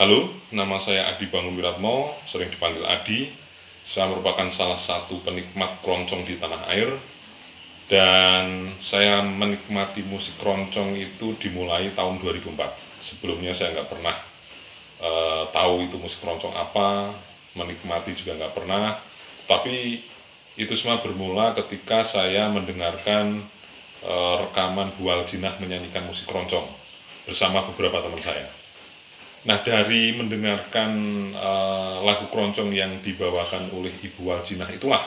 Halo, nama saya Adi Bangun Wiratmo, sering dipanggil Adi. Saya merupakan salah satu penikmat keroncong di tanah air. Dan saya menikmati musik keroncong itu dimulai tahun 2004. Sebelumnya saya nggak pernah tahu itu musik keroncong apa, menikmati juga nggak pernah. Tapi itu semua bermula ketika saya mendengarkan rekaman Bu Waljinah menyanyikan musik keroncong bersama beberapa teman saya. Nah, dari mendengarkan lagu keroncong yang dibawakan oleh Ibu Waljinah itulah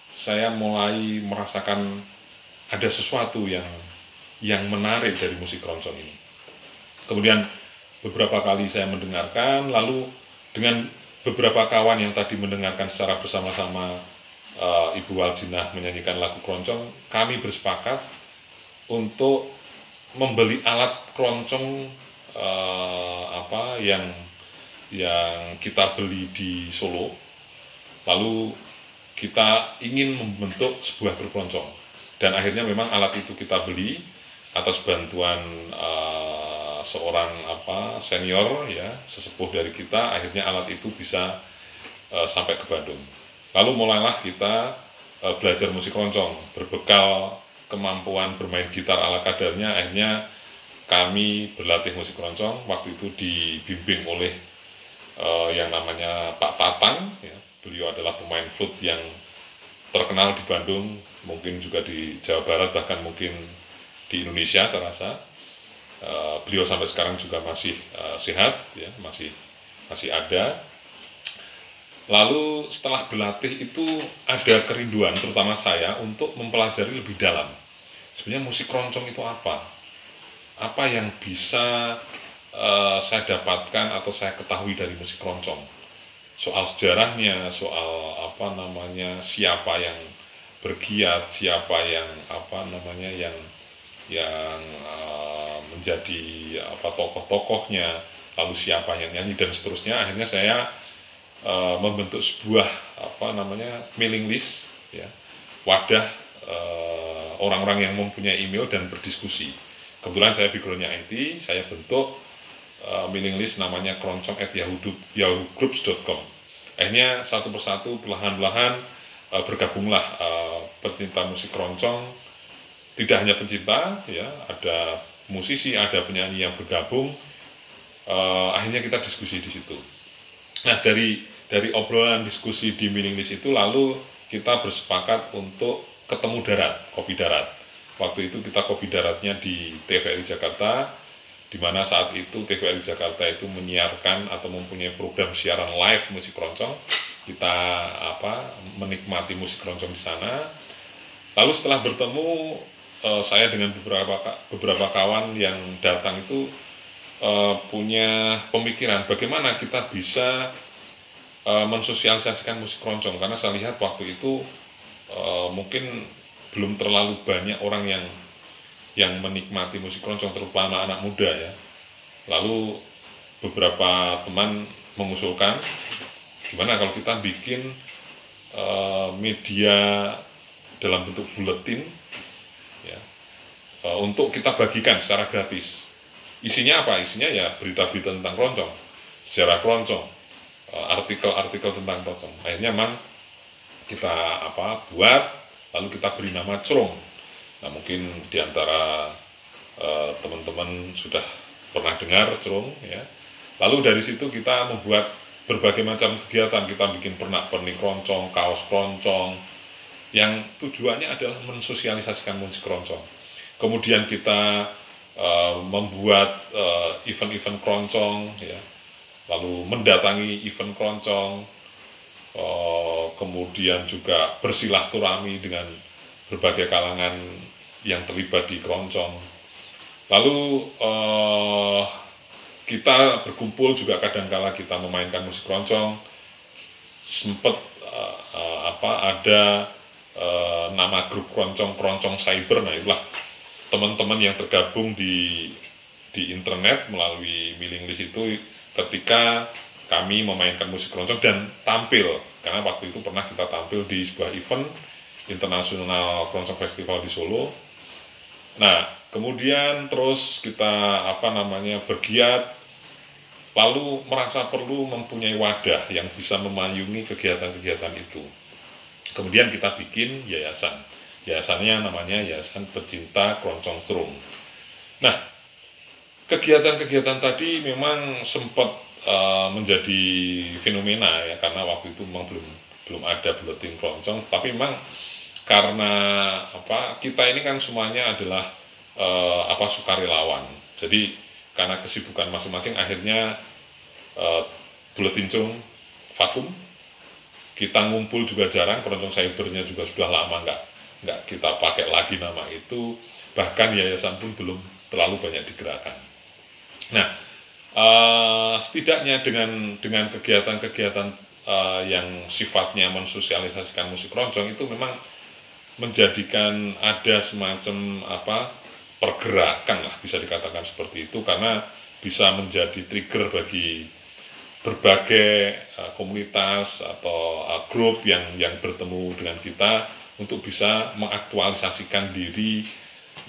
saya mulai merasakan ada sesuatu yang menarik dari musik keroncong ini. Kemudian beberapa kali saya mendengarkan, lalu dengan beberapa kawan yang tadi mendengarkan secara bersama-sama Ibu Waljinah menyanyikan lagu keroncong, kami bersepakat untuk membeli alat keroncong yang kita beli di Solo, lalu kita ingin membentuk sebuah grup keroncong, dan akhirnya memang alat itu kita beli atas bantuan seorang senior ya, sesepuh dari kita. Akhirnya alat itu bisa sampai ke Bandung. Lalu mulailah kita belajar musik keroncong berbekal kemampuan bermain gitar ala kadarnya. Akhirnya kami berlatih musik keroncong, waktu itu dibimbing oleh yang namanya Pak Tatang ya. Beliau adalah pemain flute yang terkenal di Bandung, mungkin juga di Jawa Barat, bahkan mungkin di Indonesia saya rasa. Beliau sampai sekarang juga masih sehat ya, masih ada. Lalu setelah berlatih itu ada kerinduan, terutama saya, untuk mempelajari lebih dalam sebenarnya musik keroncong itu apa yang bisa saya dapatkan atau saya ketahui dari musik keroncong, soal sejarahnya, soal siapa yang bergiat, siapa yang menjadi tokoh-tokohnya, lalu siapa yang nyanyi dan seterusnya. Akhirnya saya membentuk sebuah mailing list ya, wadah orang-orang yang mempunyai email dan berdiskusi. Kebetulan saya backgroundnya IT, saya bentuk mailing list namanya keroncong@yahoogroups.com. Akhirnya satu persatu perlahan-lahan bergabunglah pecinta musik keroncong. Tidak hanya pencinta ya, ada musisi, ada penyanyi yang bergabung. Akhirnya kita diskusi di situ. Nah, dari obrolan diskusi di mailing list itu, lalu kita bersepakat untuk ketemu kopi darat. Waktu itu kita kopi daratnya di TVRI Jakarta, di mana saat itu TVRI Jakarta itu menyiarkan atau mempunyai program siaran live musik keroncong. Kita menikmati musik keroncong di sana. Lalu setelah bertemu, saya dengan beberapa kawan yang datang itu punya pemikiran bagaimana kita bisa mensosialisasikan musik keroncong, karena saya lihat waktu itu mungkin belum terlalu banyak orang yang menikmati musik keroncong, terutama anak muda ya. Lalu beberapa teman mengusulkan gimana kalau kita bikin media dalam bentuk buletin ya, untuk kita bagikan secara gratis. Isinya apa? Isinya ya berita-berita tentang keroncong, sejarah keroncong, artikel-artikel tentang keroncong. Akhirnya kita buat, lalu kita beri nama Crong. Nah, mungkin diantara teman-teman sudah pernah dengar Crong ya. Lalu dari situ kita membuat berbagai macam kegiatan. Kita bikin pernak-pernik keroncong, kaos keroncong, yang tujuannya adalah mensosialisasikan musik keroncong. Kemudian kita membuat event-event keroncong ya, lalu mendatangi event keroncong, kemudian juga bersilaturahmi dengan berbagai kalangan yang terlibat di keroncong. Lalu kita berkumpul juga, kadang-kala kita memainkan musik keroncong. Sempat ada nama grup keroncong cyber. Nah, itulah teman-teman yang tergabung di internet melalui mailing list itu ketika kami memainkan musik keroncong dan tampil, karena waktu itu pernah kita tampil di sebuah event internasional keroncong festival di Solo. Nah, kemudian terus kita bergiat lalu merasa perlu mempunyai wadah yang bisa memayungi kegiatan-kegiatan itu. Kemudian kita bikin yayasan. Yayasannya namanya Yayasan Pecinta Keroncong Cerung. Nah, kegiatan-kegiatan tadi memang sempat menjadi fenomena ya, karena waktu itu memang belum ada buletin keroncong, tapi memang karena kita ini kan semuanya adalah sukarelawan. Jadi karena kesibukan masing-masing akhirnya buletin cerung vakum. Kita ngumpul juga jarang, keroncong cybernya juga sudah lama nggak kita pakai lagi nama itu, bahkan yayasan pun belum terlalu banyak digerakkan. Nah, setidaknya dengan kegiatan-kegiatan yang sifatnya mensosialisasikan musik keroncong itu memang menjadikan ada semacam pergerakan lah, bisa dikatakan seperti itu, karena bisa menjadi trigger bagi berbagai komunitas atau grup yang bertemu dengan kita untuk bisa mengaktualisasikan diri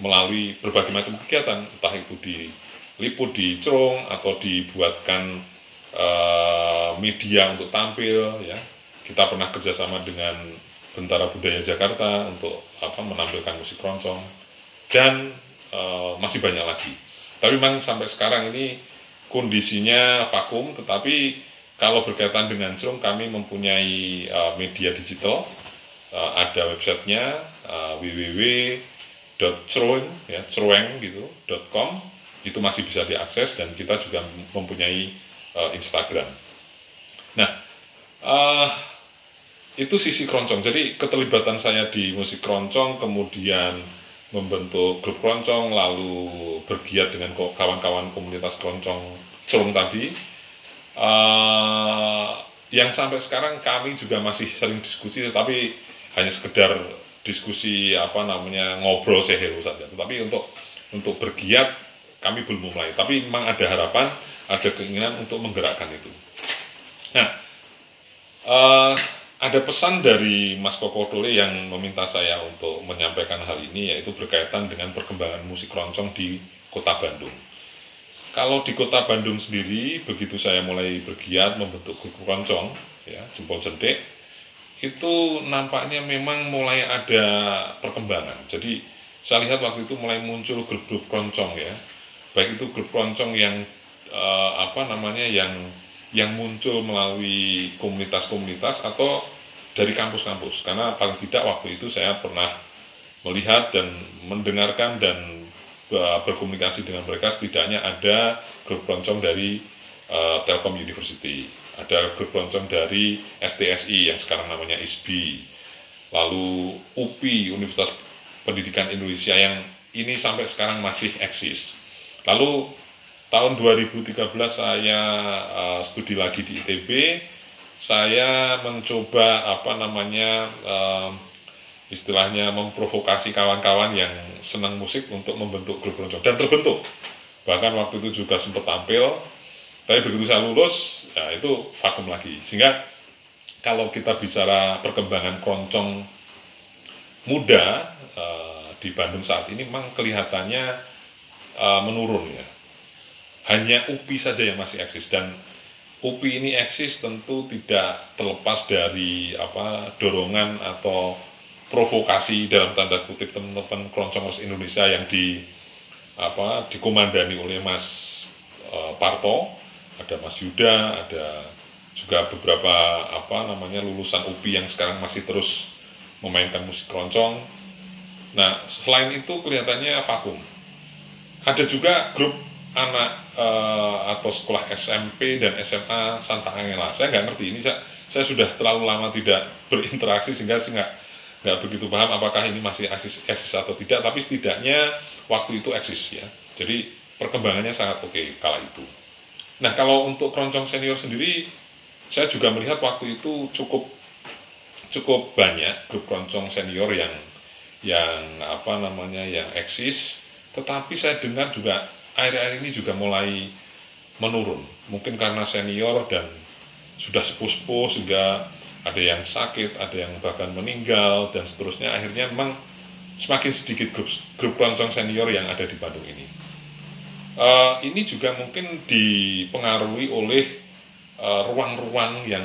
melalui berbagai macam kegiatan, entah itu diliput di cerung atau dibuatkan media untuk tampil ya. Kita pernah kerjasama dengan Bentara Budaya Jakarta untuk menampilkan musik keroncong, dan masih banyak lagi. Tapi memang sampai sekarang ini kondisinya vakum, tetapi kalau berkaitan dengan cerung kami mempunyai media digital, ada websitenya www.cerung.com, itu masih bisa diakses, dan kita juga mempunyai Instagram. Nah, itu sisi keroncong. Jadi keterlibatan saya di musik keroncong, kemudian membentuk grup keroncong, lalu bergiat dengan kawan-kawan komunitas keroncong cerung tadi, yang sampai sekarang kami juga masih sering diskusi, tetapi hanya sekedar diskusi ngobrol sehelo saja. Tetapi untuk bergiat kami belum mulai. Tapi memang ada harapan, ada keinginan untuk menggerakkan itu. Nah, ada pesan dari Mas Koko Tole yang meminta saya untuk menyampaikan hal ini, yaitu berkaitan dengan perkembangan musik keroncong di Kota Bandung. Kalau di Kota Bandung sendiri, begitu saya mulai bergiat membentuk grup keroncong, ya, Jempol Jentik, itu nampaknya memang mulai ada perkembangan. Jadi saya lihat waktu itu mulai muncul grup-grup keroncong ya, baik itu grup keroncong yang yang muncul melalui komunitas-komunitas atau dari kampus-kampus. Karena paling tidak waktu itu saya pernah melihat dan mendengarkan dan berkomunikasi dengan mereka, setidaknya ada grup keroncong dari Telkom University, ada grup keroncong dari STSI yang sekarang namanya ISBI, lalu UPI, Universitas Pendidikan Indonesia, yang ini sampai sekarang masih eksis. Lalu tahun 2013 saya studi lagi di ITB, saya mencoba istilahnya memprovokasi kawan-kawan yang senang musik untuk membentuk grup keroncong, dan terbentuk. Bahkan waktu itu juga sempat tampil, tapi begitu saya lulus, ya itu vakum lagi. Sehingga kalau kita bicara perkembangan keroncong muda di Bandung saat ini, memang kelihatannya menurun ya. Hanya UPI saja yang masih eksis, dan UPI ini eksis tentu tidak terlepas dari dorongan atau provokasi dalam tanda kutip teman-teman keroncongers Indonesia yang dikomandani oleh Mas Parto, ada Mas Yuda, ada juga beberapa lulusan UPI yang sekarang masih terus memainkan musik keroncong. Nah, selain itu kelihatannya vakum. Ada juga grup anak atau sekolah SMP dan SMA Santa Angela. Saya nggak ngerti, ini saya sudah terlalu lama tidak berinteraksi sehingga saya nggak begitu paham apakah ini masih eksis atau tidak, tapi setidaknya waktu itu eksis ya. Jadi perkembangannya sangat oke kala itu. Nah, kalau untuk keroncong senior sendiri, saya juga melihat waktu itu cukup banyak grup keroncong senior yang eksis, tetapi saya dengar juga akhir-akhir ini juga mulai menurun. Mungkin karena senior dan sudah sepuh-sepuh sehingga ada yang sakit, ada yang bahkan meninggal dan seterusnya. Akhirnya memang semakin sedikit grup keroncong senior yang ada di Bandung ini. Ini juga mungkin dipengaruhi oleh ruang-ruang yang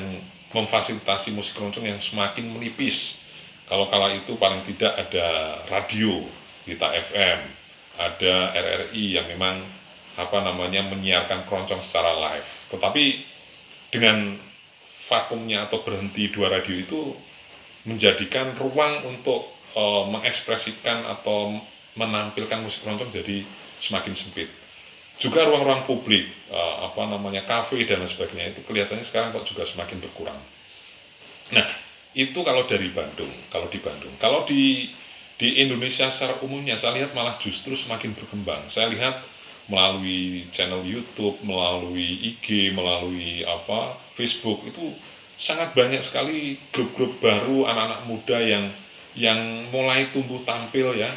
memfasilitasi musik keroncong yang semakin menipis. Kalau kala itu paling tidak ada radio, Gita FM, ada RRI yang memang menyiarkan keroncong secara live. Tetapi dengan vakumnya atau berhenti dua radio itu menjadikan ruang untuk mengekspresikan atau menampilkan musik keroncong jadi semakin sempit. Juga ruang-ruang publik, kafe dan lain sebagainya, itu kelihatannya sekarang kok juga semakin berkurang. Nah, itu kalau dari Bandung, kalau di Bandung. Kalau di Indonesia secara umumnya saya lihat malah justru semakin berkembang. Saya lihat melalui channel YouTube, melalui IG, melalui Facebook, itu sangat banyak sekali grup-grup baru anak-anak muda yang mulai tumbuh tampil ya.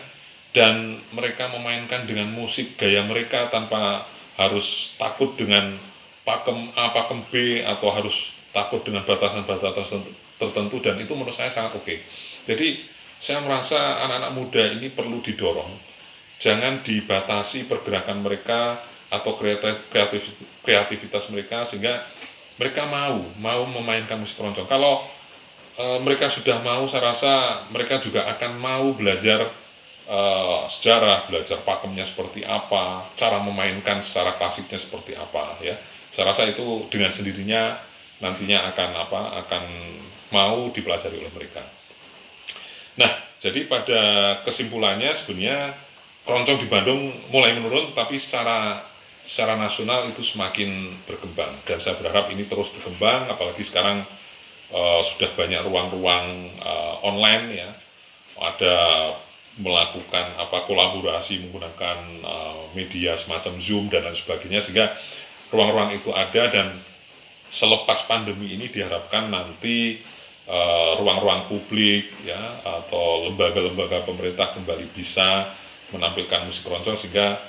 Dan mereka memainkan dengan musik gaya mereka tanpa harus takut dengan pakem A, pakem B, atau harus takut dengan batasan-batasan tertentu, dan itu menurut saya sangat oke. Jadi saya merasa anak-anak muda ini perlu jangan dibatasi pergerakan mereka atau kreativitas mereka, sehingga mereka mau memainkan musik keroncong. Kalau mereka sudah mau, saya rasa mereka juga akan mau belajar sejarah, belajar pakemnya seperti apa, cara memainkan secara klasiknya seperti apa ya. Saya rasa itu dengan sendirinya nantinya akan mau dipelajari oleh mereka. Nah, jadi pada kesimpulannya sebenarnya keroncong di Bandung mulai menurun, tapi secara nasional itu semakin berkembang, dan saya berharap ini terus berkembang, apalagi sekarang sudah banyak ruang-ruang online ya, ada melakukan kolaborasi menggunakan media semacam Zoom dan lain sebagainya, sehingga ruang-ruang itu ada, dan selepas pandemi ini diharapkan nanti ruang-ruang publik ya atau lembaga-lembaga pemerintah kembali bisa menampilkan musik keroncong, sehingga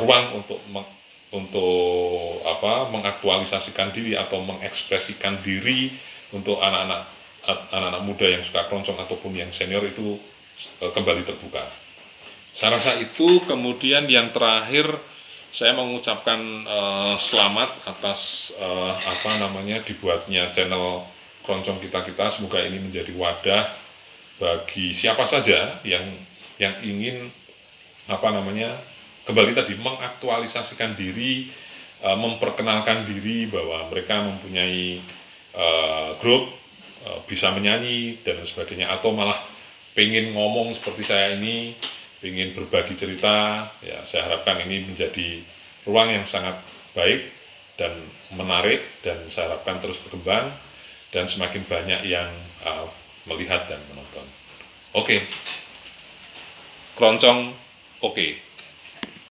ruang untuk mengaktualisasikan diri atau mengekspresikan diri untuk anak-anak muda yang suka keroncong ataupun yang senior itu kembali terbuka. Saya rasa itu. Kemudian yang terakhir, saya mengucapkan selamat atas dibuatnya channel keroncong kita. Semoga ini menjadi wadah bagi siapa saja yang ingin kembali tadi mengaktualisasikan diri, memperkenalkan diri bahwa mereka mempunyai grup, bisa menyanyi dan sebagainya, atau malah pengen ngomong seperti saya ini, pengen berbagi cerita ya. Saya harapkan ini menjadi ruang yang sangat baik dan menarik, dan saya harapkan terus berkembang dan semakin banyak yang melihat dan menonton. Oke. Keroncong oke.